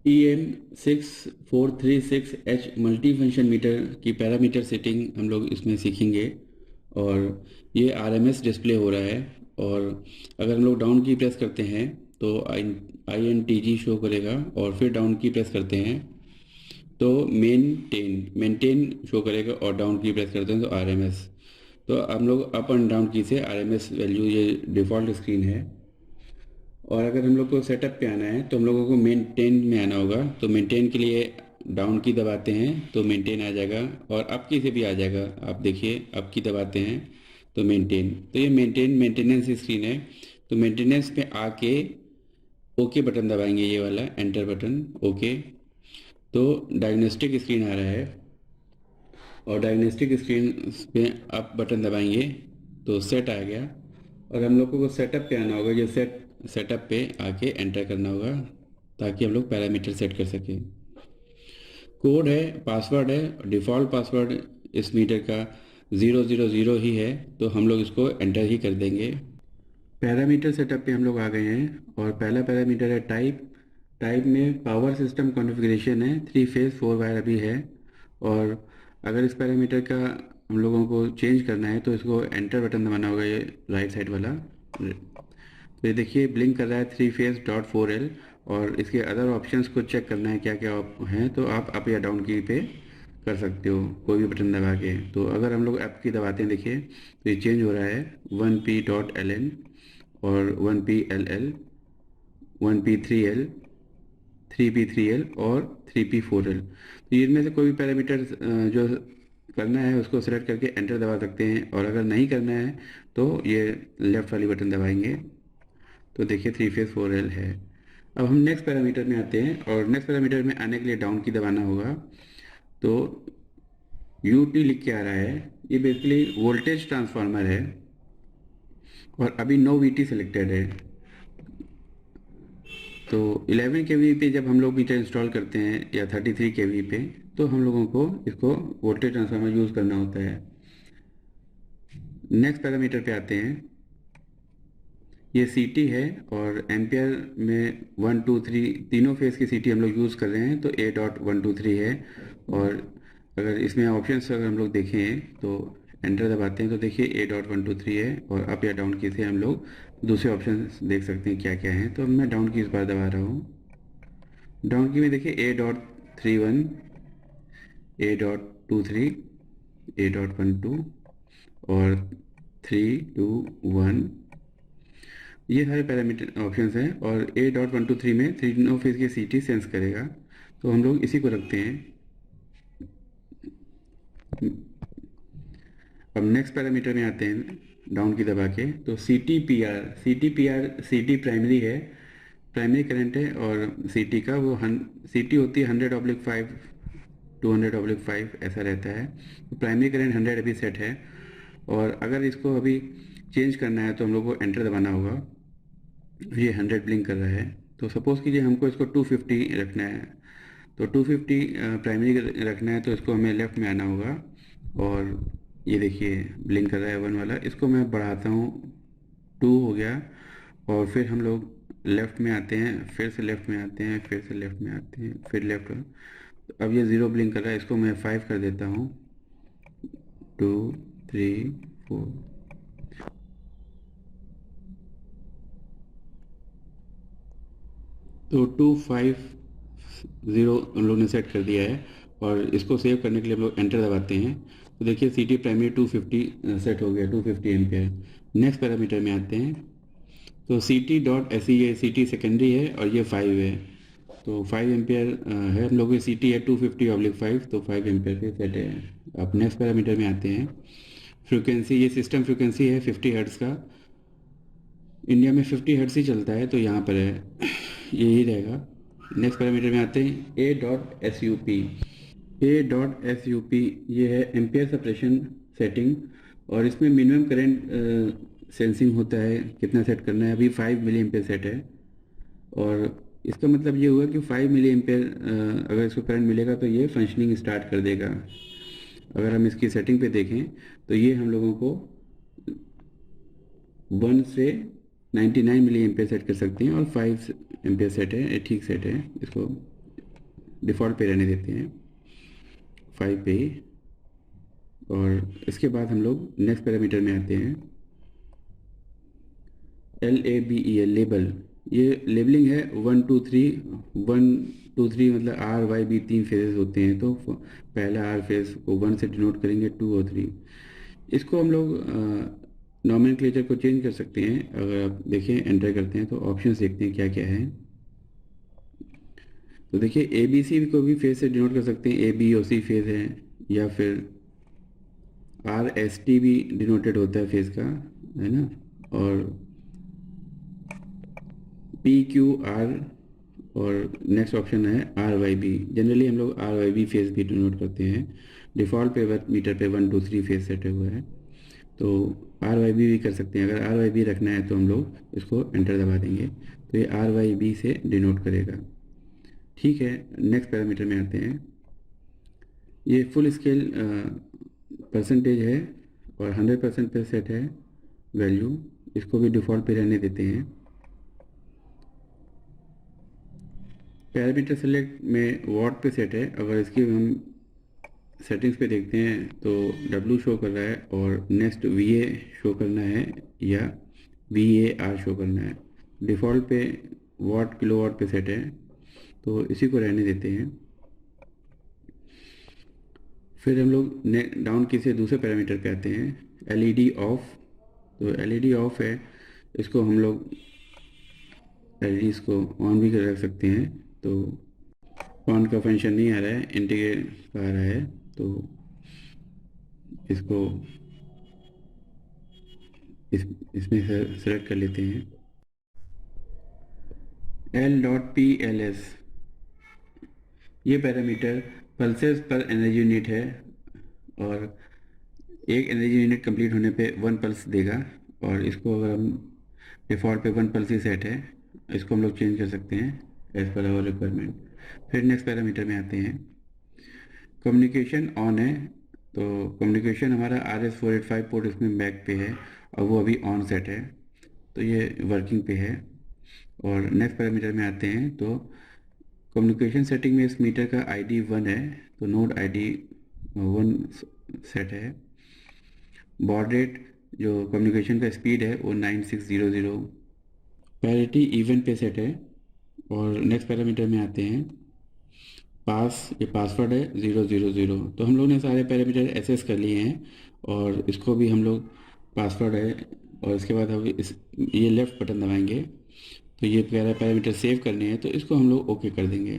EM6436H multi function metre की parameter setting हम लोग इसमें सीखेंगे। और ये RMS डिस्प्ले हो रहा है। और अगर हम लोग डाउन की प्रेस करते हैं तो INTG शो करेगा, और फिर डाउन की प्रेस करते हैं तो मेंटेन शो करेगा, और डाउन की प्रेस करते हैं तो RMS। तो हम लोग अप एंड डाउन की से RMS वैल्यू, ये डिफ़ॉल्ट स्क्रीन है। और अगर हम लोग को सेटअप पे आना है तो हम लोगों को मेंटेन में आना होगा। तो मेंटेन के लिए डाउन की दबाते हैं तो मेंटेन आ जाएगा, और अप की से भी आ जाएगा। आप देखिए, अप की दबाते हैं तो मेंटेन। तो ये मेंटेनेंस स्क्रीन है। तो मेंटेनेंस पे आके ओके बटन दबाएंगे, ये वाला एंटर बटन, ओके। तो डायग्नोस्टिक स्क्रीन आ रहा है, और डायग्नोस्टिक स्क्रीन पे अप बटन दबाएंगे तो सेट आ गया। और हम लोगों को सेटअप पे आना होगा, ये सेटअप पे आके एंटर करना होगा ताकि हम लोग पैरामीटर सेट कर सकें। कोड है, पासवर्ड है, डिफ़ॉल्ट पासवर्ड इस मीटर का 000 ही है, तो हम लोग इसको एंटर ही कर देंगे। पैरामीटर सेटअप पे हम लोग आ गए हैं, और पहला पैरामीटर है टाइप। टाइप में पावर सिस्टम कॉन्फ़िगरेशन है, 3 फेज़ 4 वायर अभी है। और अगर इस पैरामीटर का हम लोगों को चेंज करना है तो इसको एंटर बटन दबाना होगा, ये राइट साइड वाला। तो ये देखिए ब्लिंक कर रहा है 3 फेज़ डॉट 4L। और इसके अदर ऑप्शंस को चेक करना है क्या क्या हैं, तो आप अप या डाउन की पे कर सकते हो कोई भी बटन दबा के। तो अगर हम लोग अप की दबाते हैं, देखिए तो ये चेंज हो रहा है 1P.LN और 1P.LL, 1P3L, 3P3L और 3P4L। तो इनमें से कोई भी पैरामीटर जो करना है उसको सेलेक्ट करके एंटर दबा सकते हैं, और अगर नहीं करना है तो ये लेफ़्ट वाली बटन दबाएंगे। तो देखिए 3 फेज़ 4L है। अब हम नेक्स्ट पैरामीटर में आते हैं, और नेक्स्ट पैरामीटर में आने के लिए डाउन की दबाना होगा। तो UT लिख के आ रहा है, ये बेसिकली वोल्टेज ट्रांसफार्मर है, और अभी नो VT सिलेक्टेड है। तो 11 kV पे जब हम लोग मीटर इंस्टॉल करते हैं या 33 kV पे, तो हम लोगों को इसको वोल्टेज ट्रांसफार्मर यूज़ करना होता है। नेक्स्ट पैरामीटर पे आते हैं, ये CT है, और एम्पियर में 1 2 3 तीनों फेज़ की CT हम लोग यूज़ कर रहे हैं, तो A.123 है। और अगर इसमें ऑप्शंस अगर हम लोग देखें तो एंटर दबाते हैं तो देखिए A.123 है, और अप या डाउन की से हम लोग दूसरे ऑप्शंस देख सकते हैं क्या क्या हैं। तो मैं डाउन की इस बार दबा रहा हूँ। डाउन की में देखिए A.31, A.23, A.12 और 3 2 1, ये सारे पैरामीटर ऑप्शंस हैं। और A.123 में तीनों फेज की CT सेंस करेगा, तो हम लोग इसी को रखते हैं। अब नेक्स्ट पैरामीटर में आते हैं डाउन की दबा के, तो CT प्राइमरी है, प्राइमरी करंट है। और CT का वो CT होती है 100/5, 200/5 ऐसा रहता है। तो प्राइमरी करंट 100 अभी सेट है, और अगर इसको अभी चेंज करना है तो हम लोग को एंटर दबाना होगा। ये 100 ब्लिंक कर रहा है, तो सपोज़ कीजिए हमको इसको 250 रखना है। तो 250 प्राइमरी रखना है, तो इसको हमें लेफ़्ट में आना होगा। और ये देखिए ब्लिंक कर रहा है 1 वाला, इसको मैं बढ़ाता हूँ, 2 हो गया। और फिर हम लोग लेफ़्ट में आते हैं, फिर से लेफ़्ट में आते हैं, फिर से लेफ़्ट में आते हैं, फिर लेफ़्ट। तो अब ये 0 ब्लिंक कर रहा है, इसको मैं 5 कर देता हूँ, 2 3 4। तो 250 हम लोग ने सेट कर दिया है, और इसको सेव करने के लिए हम लोग एंटर दबाते हैं। तो देखिए CT प्राइमरी 250 सेट हो गया, 250 एम्पियर। नेक्स्ट पैरामीटर में आते हैं, तो CT.SE, ये CT सेकेंडरी है, और ये 5 है। तो 5 एम्पियर है हम लोग की CT है 250/5, तो 5 एम्पियर के सेट है। अब नेक्स्ट पैरामीटर में आते हैं, फ्रिक्वेंसी, ये सिस्टम फ्रिक्वेंसी है 50 हर्ट्ज़ का। इंडिया में 50 हर्ट्ज़ ही चलता है, तो यहाँ पर है यही रहेगा। नेक्स्ट पैरामीटर में आते हैं A.SUP। A.SUP ये है एम्पियर सेपरेशन सेटिंग, और इसमें मिनिमम करंट सेंसिंग होता है, कितना सेट करना है। अभी 5 मिली एम्पियर सेट है, और इसका मतलब ये हुआ कि 5 मिली एम्पियर अगर इसको करंट मिलेगा तो ये फंक्शनिंग स्टार्ट कर देगा। अगर हम इसकी सेटिंग पे देखें तो ये हम लोगों को 1 से 99 मिली एम्पियर सेट कर सकते हैं, और 5 एम्पियर सेट है, ये ठीक सेट है। इसको डिफ़ॉल्ट पे रहने देते हैं 5 पे। और इसके बाद हम लोग नेक्स्ट पैरामीटर में आते हैं LABEL, लेबल। ये लेबलिंग है 1 2 3, 1 2 3 मतलब RYB 3 फेजेस होते हैं, तो पहला R फेज को 1 से डिनोट करेंगे, 2 और 3। इसको हम लोग नॉमेनक्लेचर को चेंज कर सकते हैं। अगर आप देखें एंटर करते हैं तो ऑप्शंस देखते हैं क्या क्या है। तो देखिए ABC को भी फेज से डिनोट कर सकते हैं, ABOC फेज है, या फिर RST भी डिनोटेड होता है फेज का, है ना। और PQR, और नेक्स्ट ऑप्शन है RYB। जनरली हम लोग RYB फेज भी डिनोट करते हैं। डिफ़ॉल्ट पे मीटर पे 1 2 3 फेज सेट हुआ है, तो RYB भी कर सकते हैं। अगर RYB रखना है तो हम लोग इसको एंटर दबा देंगे, तो ये RYB से डिनोट करेगा। ठीक है, नेक्स्ट पैरामीटर में आते हैं। ये फुल स्केल परसेंटेज है और 100% पे सेट है वैल्यू। इसको भी डिफ़ॉल्ट पे रहने देते हैं। पैरामीटर सेलेक्ट में वॉट पे सेट है। अगर इसकी हम सेटिंग्स पे देखते हैं तो W शो कर रहा है और नेक्स्ट VA शो करना है या VAR शो करना है। डिफ़ॉल्ट पे वॉट किलोवाट पे सेट है, तो इसी को रहने देते हैं। फिर हम लोग डाउन की से दूसरे पैरामीटर पे आते हैं, LED ऑफ। तो LED ऑफ है, इसको हम लोग LEDs को ऑन भी कर रख सकते हैं। तो ऑन का फंक्शन नहीं आ रहा है, इंटीग्रेट का आ रहा है, तो इसको इसमें सेलेक्ट कर लेते हैं। L.PLS, ये पैरामीटर पल्सेस पर एनर्जी यूनिट है, और एक एनर्जी यूनिट कंप्लीट होने पे 1 पल्स देगा। और इसको अगर हम डिफ़ॉल्ट पे 1 पल्स ही सेट है, इसको हम लोग चेंज कर सकते हैं एज़ पर आवर रिक्वायरमेंट। फिर नेक्स्ट पैरामीटर में आते हैं। कम्युनिकेशन ऑन है, तो कम्युनिकेशन हमारा RS485 पोर्ट इसमें बैक पे है और वो अभी ऑन सेट है, तो ये वर्किंग पे है। और नेक्स्ट पैरामीटर में आते हैं, तो कम्युनिकेशन सेटिंग में इस मीटर का ID 1 है, तो नोड ID 1 सेट है। बॉड रेट जो कम्युनिकेशन का स्पीड है वो 9600। पैरिटी इवन पे सेट है। और नेक्स्ट पैरामीटर में आते हैं ये पासवर्ड है 000। तो हम लोग ने सारे पैरामीटर एसेस कर लिए हैं, और इसको भी हम लोग पासवर्ड है, और इसके बाद हम ये लेफ़्ट बटन दबाएंगे तो ये पैरामीटर सेव करने हैं, तो इसको हम लोग ओके कर देंगे।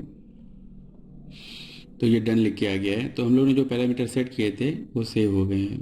तो ये डन लिख के आ गया है। तो हम लोग ने जो पैरामीटर सेट किए थे वो सेव हो गए हैं।